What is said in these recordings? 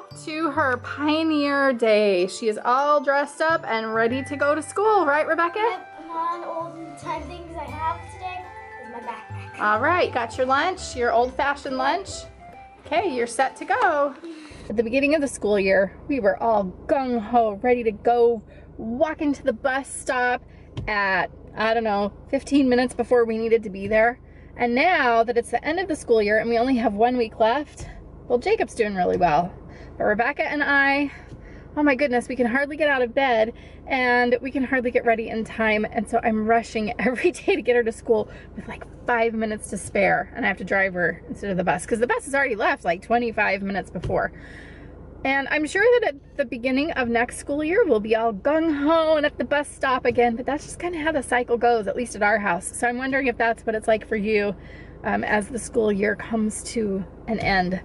off to her Pioneer Day. She is all dressed up and ready to go to school, right, Rebecca? Yep, one old time things I have today is my backpack. All right, got your lunch, your old-fashioned lunch. Okay, you're set to go. At the beginning of the school year, we were all gung-ho, ready to go, walking to the bus stop at, I don't know, 15 minutes before we needed to be there. And now that it's the end of the school year and we only have 1 week left, well, Jacob's doing really well. But Rebecca and I, oh my goodness, we can hardly get out of bed and we can hardly get ready in time. And so I'm rushing every day to get her to school with like 5 minutes to spare. And I have to drive her instead of the bus because the bus has already left like 25 minutes before. And I'm sure that at the beginning of next school year, we'll be all gung-ho and at the bus stop again, but that's just kind of how the cycle goes, at least at our house. So I'm wondering if that's what it's like for you as the school year comes to an end.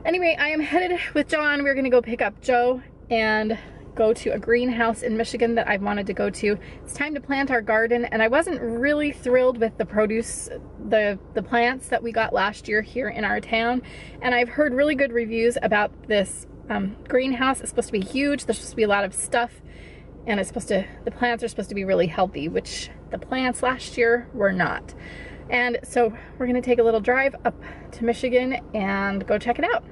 Anyway, I am headed with John. We're gonna go pick up Joe and go to a greenhouse in Michigan that I've wanted to go to. It's time to plant our garden, and I wasn't really thrilled with the produce, the plants that we got last year here in our town. And I've heard really good reviews about this greenhouse. It's supposed to be huge. There's supposed to be a lot of stuff, and the plants are supposed to be really healthy, which the plants last year were not. And so we're gonna take a little drive up to Michigan and go check it out.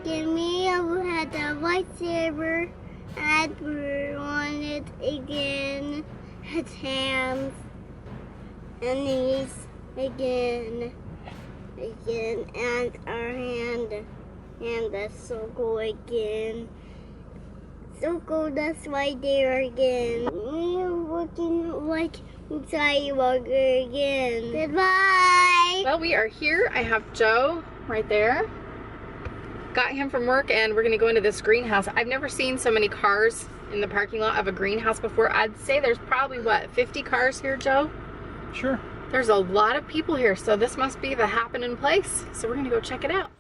Give me had a lightsaber and we wanted again his hands and knees again and our hand and the circle again. Circle that's right there again. We are looking like sidewalk again. Goodbye. Well, we are here. I have Joe right there. Got him from work and we're gonna go into this greenhouse. I've never seen so many cars in the parking lot of a greenhouse before. I'd say there's probably, what, 50 cars here, Joe? Sure. There's a lot of people here, so this must be the happening place. So we're gonna go check it out.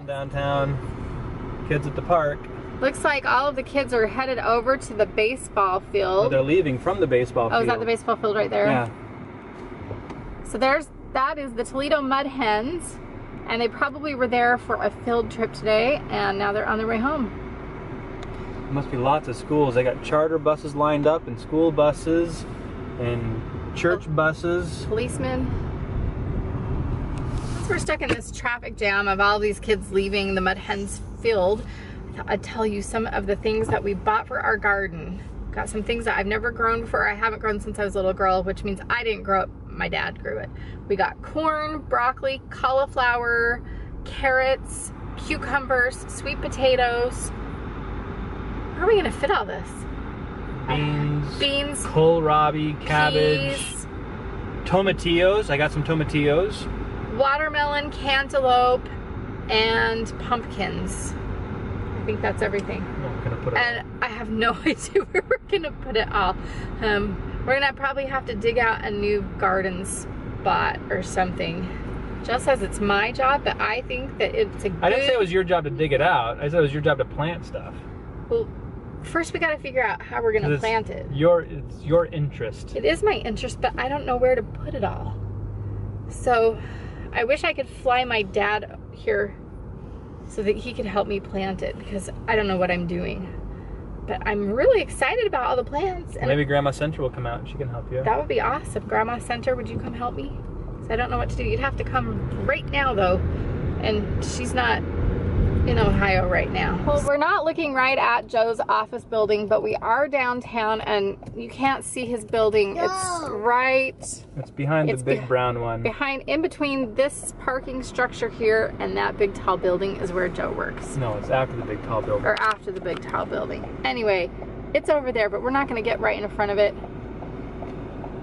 Downtown, kids at the park. Looks like all of the kids are headed over to the baseball field. Oh, they're leaving from the baseball field. Oh, is that the baseball field right there? Yeah. So that is the Toledo Mud Hens, and they probably were there for a field trip today, and now they're on their way home. There must be lots of schools. They got charter buses lined up, and school buses, and church buses. Policemen. We're stuck in this traffic jam of all these kids leaving the Mud Hens field. I thought I'd tell you some of the things that we bought for our garden. Got some things that I've never grown before. I haven't grown since I was a little girl, which means I didn't grow up. My dad grew it. We got corn, broccoli, cauliflower, carrots, cucumbers, sweet potatoes. Where are we gonna fit all this? Beans, kohlrabi, cabbage, peas, tomatillos. I got some tomatillos. Watermelon, cantaloupe, and pumpkins. I think that's everything. I'm gonna put it and I have no idea where we're gonna put it all. We're gonna probably have to dig out a new garden spot or something. Jill says it's my job, but I think that it's a good... I didn't say it was your job to dig it out. I said it was your job to plant stuff. Well, first we gotta figure out how we're gonna plant it. It's your interest. It is my interest, but I don't know where to put it all. So I wish I could fly my dad here so that he could help me plant it, because I don't know what I'm doing. But I'm really excited about all the plants. And maybe Grandma Center will come out and she can help you. That would be awesome. Grandma Center, would you come help me? Because I don't know what to do. You'd have to come right now though. And she's not in Ohio right now. Well, we're not looking right at Joe's office building, but we are downtown and you can't see his building. No. It's right... It's behind the big brown one. In between this parking structure here and that big tall building is where Joe works. No, it's after the big tall building. Or after the big tall building. Anyway, it's over there, but we're not gonna get right in front of it.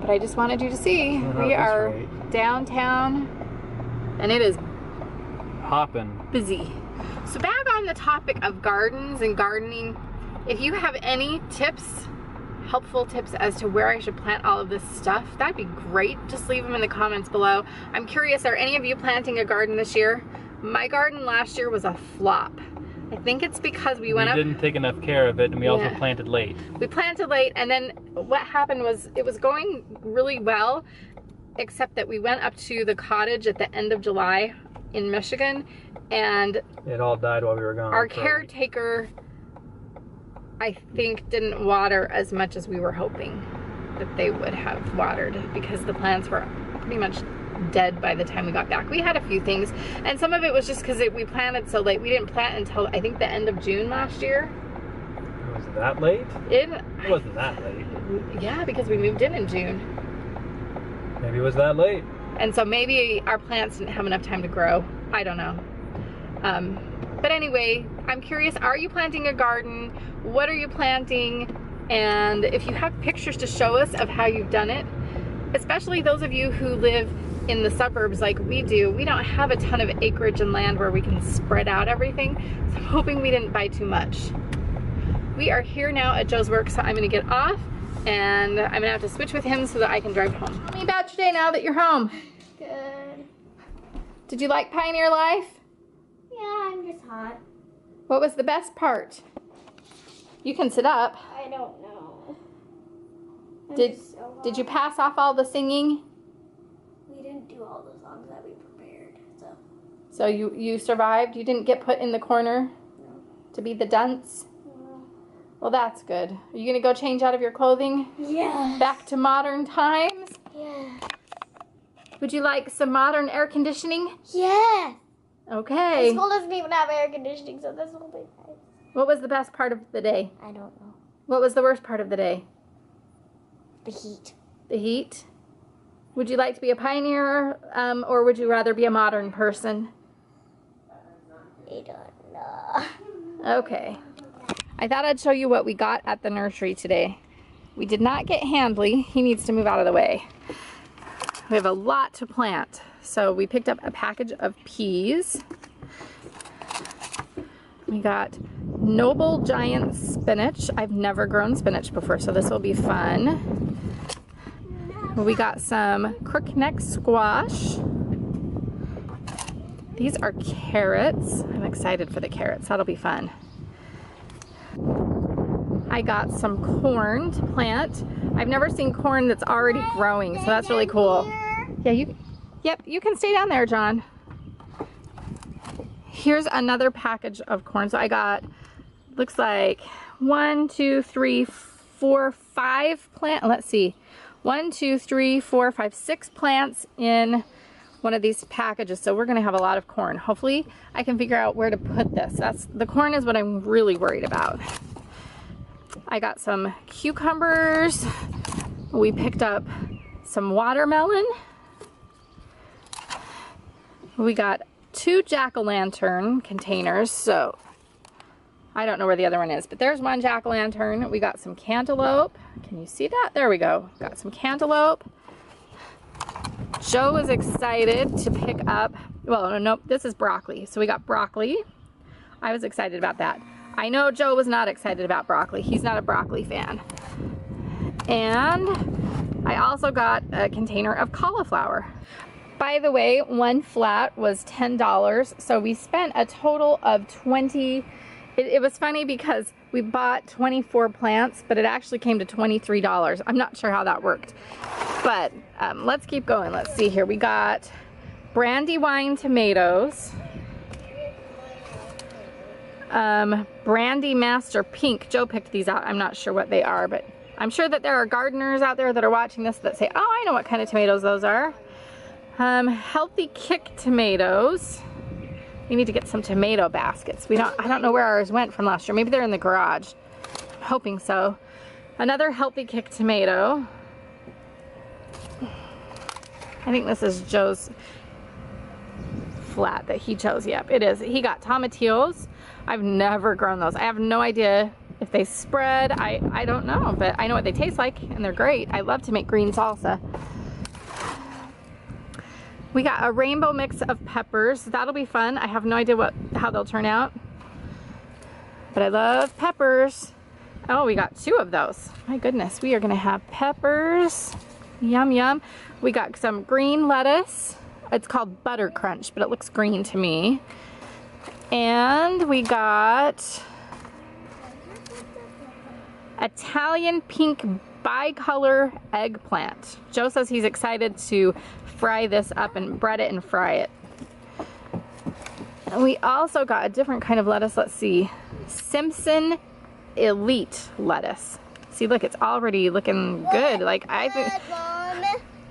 But I just wanted you to see, we are downtown and it is hopping. Busy. So back on the topic of gardens and gardening, if you have any tips helpful tips as to where I should plant all of this stuff, that'd be great. Just leave them in the comments below. I'm curious, are any of you planting a garden this year? My garden last year was a flop. I think it's because we didn't take enough care of it, and we also planted late. We planted late, and then what happened was it was going really well, except that we went up to the cottage at the end of July in Michigan, and it all died while we were gone. Our caretaker, I think, didn't water as much as we were hoping that they would have watered, because the plants were pretty much dead by the time we got back. We had a few things, and some of it was just because we planted so late. We didn't plant until I think the end of June last year. Was it that late? It wasn't that late. Yeah, because we moved in June. Maybe it was that late. And so maybe our plants didn't have enough time to grow. I don't know. But anyway, I'm curious, are you planting a garden? What are you planting? And if you have pictures to show us of how you've done it, especially those of you who live in the suburbs like we do, we don't have a ton of acreage and land where we can spread out everything. So I'm hoping we didn't buy too much. We are here now at Joe's work, so I'm gonna get off and I'm gonna have to switch with him so that I can drive home. Tell me about your day now that you're home. Good. Did you like Pioneer Life? Yeah, I'm just hot. What was the best part? You can sit up. I don't know. Did you pass off all the singing? We didn't do all the songs that we prepared, so. So you survived? You didn't get put in the corner? No. To be the dunce? No. Well, that's good. Are you gonna go change out of your clothing? Yeah. Back to modern times? Yeah. Would you like some modern air conditioning? Yeah. Okay. The school doesn't even have air conditioning, so this will be nice. What was the best part of the day? I don't know. What was the worst part of the day? The heat. The heat? Would you like to be a pioneer, or would you rather be a modern person? I don't know. Okay. I thought I'd show you what we got at the nursery today. We did not get Handley. He needs to move out of the way. We have a lot to plant. So we picked up a package of peas. We got Noble Giant spinach. I've never grown spinach before, so this will be fun. We got some crookneck squash. These are carrots. I'm excited for the carrots. That'll be fun. I got some corn to plant. I've never seen corn that's already growing, so that's really cool. Yeah, you can stay down there, John. Here's another package of corn. So I got, looks like 1, 2, 3, 4, 5 plants. Let's see. 1, 2, 3, 4, 5, 6 plants in one of these packages. So we're gonna have a lot of corn. Hopefully I can figure out where to put this. The corn is what I'm really worried about. I got some cucumbers. We picked up some watermelon. We got 2 jack-o'-lantern containers, so I don't know where the other one is, but there's one jack-o'-lantern. We got some cantaloupe. Can you see that? There we go. Got some cantaloupe. Joe was excited to pick up, well, no, this is broccoli. So we got broccoli. I was excited about that. I know Joe was not excited about broccoli. He's not a broccoli fan. And I also got a container of cauliflower. By the way, one flat was $10, so we spent a total of 20. It was funny because we bought 24 plants, but it actually came to $23. I'm not sure how that worked, but let's keep going. Let's see here. We got Brandywine tomatoes, Brandy Master Pink. Joe picked these out. I'm not sure what they are, but I'm sure that there are gardeners out there that are watching this that say, oh, I know what kind of tomatoes those are. Healthy Kick tomatoes. We need to get some tomato baskets. I don't know where ours went from last year. Maybe they're in the garage. I'm hoping so. Another Healthy Kick tomato. I think this is Joe's flat that he chose. Yep, it is. He got tomatillos. I've never grown those. I have no idea if they spread. I don't know, but I know what they taste like, and they're great. I love to make green salsa. We got a rainbow mix of peppers. That'll be fun. I have no idea how they'll turn out, but I love peppers. Oh, we got 2 of those. My goodness, we are gonna have peppers. Yum, yum. We got some green lettuce. It's called Butter Crunch, but it looks green to me. And we got Italian pink bicolor eggplant. Joe says he's excited to fry this up and bread it and fry it. And we also got a different kind of lettuce. Let's see. Simpson Elite lettuce. See, look, it's already looking good. Like, I think,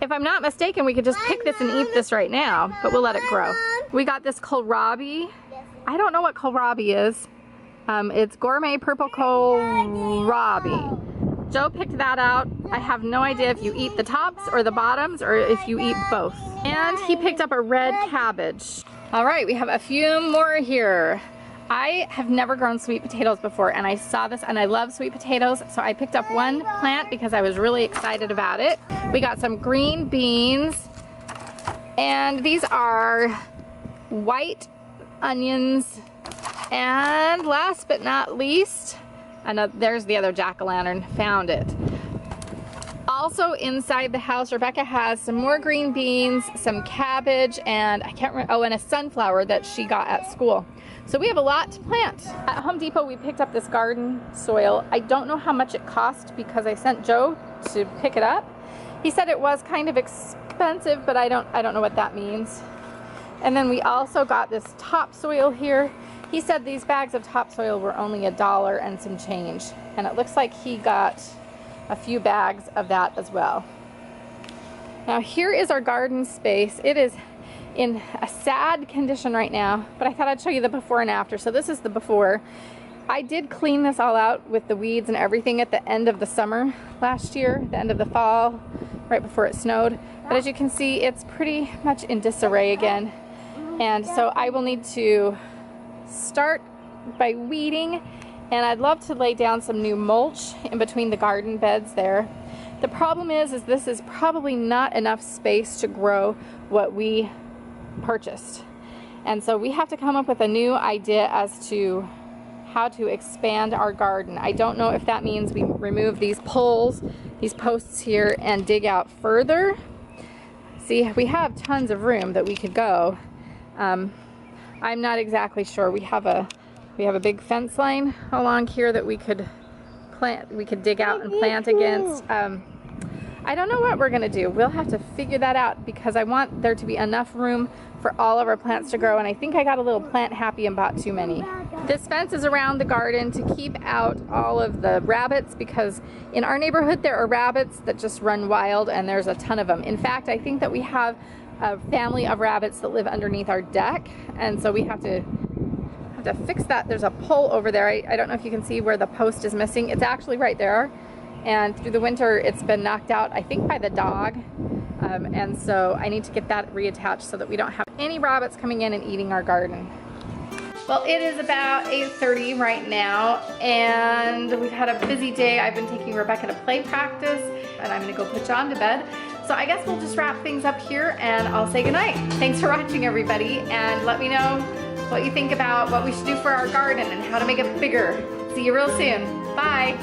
if I'm not mistaken, we could just pick this and eat this right now, but we'll let it grow. We got this kohlrabi. I don't know what kohlrabi is. It's gourmet purple kohlrabi. Joe picked that out. I have no idea if you eat the tops or the bottoms or if you eat both. And he picked up a red cabbage. All right, we have a few more here. I have never grown sweet potatoes before, and I saw this and I love sweet potatoes, so I picked up one plant because I was really excited about it. We got some green beans, and these are white onions, and last but not least, there's the other jack-o'-lantern, found it. Also inside the house, Rebecca has some more green beans, some cabbage, and I can't remember, oh, and a sunflower that she got at school. So we have a lot to plant. At Home Depot, we picked up this garden soil. I don't know how much it cost because I sent Joe to pick it up. He said it was kind of expensive, but I don't know what that means. And then we also got this topsoil here. He said these bags of topsoil were only $1 and some change. And it looks like he got a few bags of that as well. Now here is our garden space. It is in a sad condition right now, but I thought I'd show you the before and after. So this is the before. I did clean this all out with the weeds and everything at the end of the summer last year, the end of the fall, right before it snowed. But as you can see, it's pretty much in disarray again. And so I will need to start by weeding, and I'd love to lay down some new mulch in between the garden beds there. The problem is this is probably not enough space to grow what we purchased. And so we have to come up with a new idea as to how to expand our garden. I don't know if that means we remove these poles, these posts here, and dig out further. See, we have tons of room that we could go. I'm not exactly sure. We have a big fence line along here that we could dig out and plant against. I don't know what we're gonna do. We'll have to figure that out because I want there to be enough room for all of our plants to grow, and I think I got a little plant happy and bought too many. This fence is around the garden to keep out all of the rabbits, because in our neighborhood there are rabbits that just run wild, and there's a ton of them. In fact, I think that we have a family of rabbits that live underneath our deck, and so we have to fix that. There's a pole over there. I don't know if you can see where the post is missing. It's actually right there, and through the winter it's been knocked out, I think by the dog, and so I need to get that reattached so that we don't have any rabbits coming in and eating our garden. Well, it is about 8:30 right now, and we've had a busy day. I've been taking Rebecca to play practice, and I'm gonna go put John to bed. So I guess we'll just wrap things up here, and I'll say goodnight. Thanks for watching, everybody, and let me know what you think about what we should do for our garden and how to make it bigger. See you real soon. Bye.